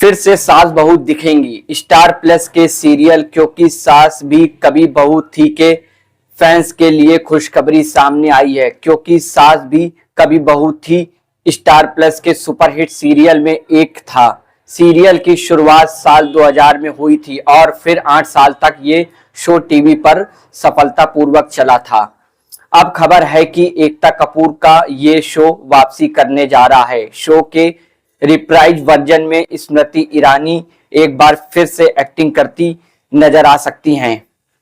फिर से सास बहू दिखेंगी स्टार प्लस के सीरियल क्योंकि सास भी कभी बहू थी के फैंस के लिए खुशखबरी सामने आई है। क्योंकि सास भी कभी बहू थी स्टार प्लस के सुपरहिट सीरियल में एक था। सीरियल की शुरुआत साल 2000 में हुई थी और फिर 8 साल तक ये शो टीवी पर सफलतापूर्वक चला था। अब खबर है कि एकता कपूर का ये शो वापसी करने जा रहा है। शो के रिप्राइज वर्जन में स्मृति ईरानी एक बार फिर से एक्टिंग करती नजर आ सकती हैं।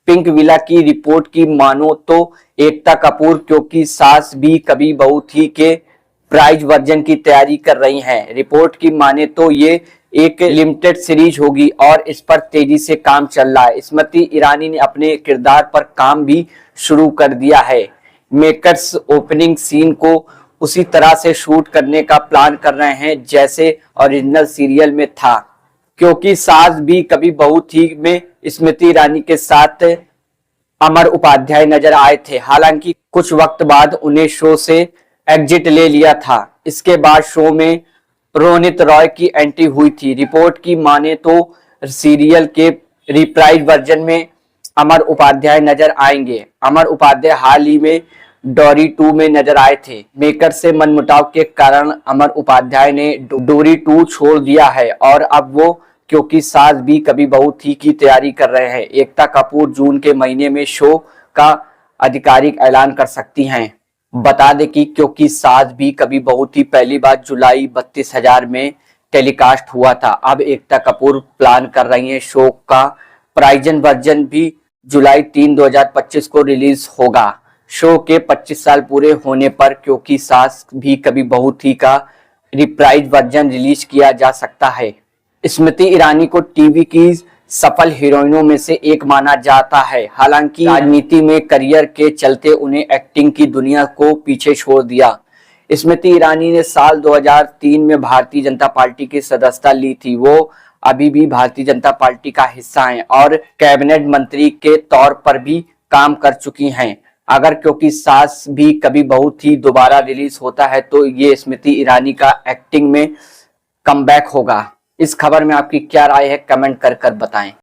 पिंक विला की रिपोर्ट की मानो तो एकता कपूर क्योंकि सास भी कभी बहू थी के प्राइज वर्जन की तैयारी कर रही हैं। रिपोर्ट की माने तो ये एक लिमिटेड सीरीज होगी और इस पर तेजी से काम चल रहा है। स्मृति ईरानी ने अपने किरदार पर काम भी शुरू कर दिया है। मेकर्स ओपनिंग सीन को उसी तरह से शूट करने का प्लान कर रहे हैं जैसे ओरिजिनल सीरियल में था। क्योंकि सास भी कभी बहू थी में स्मृति ईरानी के साथ अमर उपाध्याय नजर आए थे। हालांकि कुछ वक्त बाद उन्हें शो से एग्जिट ले लिया था। इसके बाद शो में रोनित रॉय की एंट्री हुई थी। रिपोर्ट की माने तो सीरियल के रिप्राइज वर्जन में अमर उपाध्याय नजर आएंगे। अमर उपाध्याय हाल ही में डोरी 2 में नजर आए थे। मेकर से मनमुटाव के कारण अमर उपाध्याय ने डोरी 2 छोड़ दिया है और अब वो क्योंकि सास भी कभी बहू थी की तैयारी कर रहे हैं। एकता कपूर जून के महीने में शो का आधिकारिक ऐलान कर सकती हैं। बता दें कि क्योंकि सास भी कभी बहू थी पहली बार जुलाई 32,000 में टेलीकास्ट हुआ था। अब एकता कपूर प्लान कर रही है शो का प्राइजन वर्जन भी जुलाई 3, 2025 को रिलीज होगा। शो के 25 साल पूरे होने पर क्योंकि सास भी कभी बहू थी का रिप्राइज वर्जन रिलीज किया जा सकता है। स्मृति ईरानी को टीवी की सफल हीरोइनों में से एक माना जाता है। हालांकि राजनीति में करियर के चलते उन्हें एक्टिंग की दुनिया को पीछे छोड़ दिया। स्मृति ईरानी ने साल 2003 में भारतीय जनता पार्टी की सदस्यता ली थी। वो अभी भी भारतीय जनता पार्टी का हिस्सा हैं और कैबिनेट मंत्री के तौर पर भी काम कर चुकी हैं। अगर क्योंकि सास भी कभी बहू थी दोबारा रिलीज होता है तो ये स्मृति ईरानी का एक्टिंग में कमबैक होगा। इस खबर में आपकी क्या राय है कमेंट कर बताएं।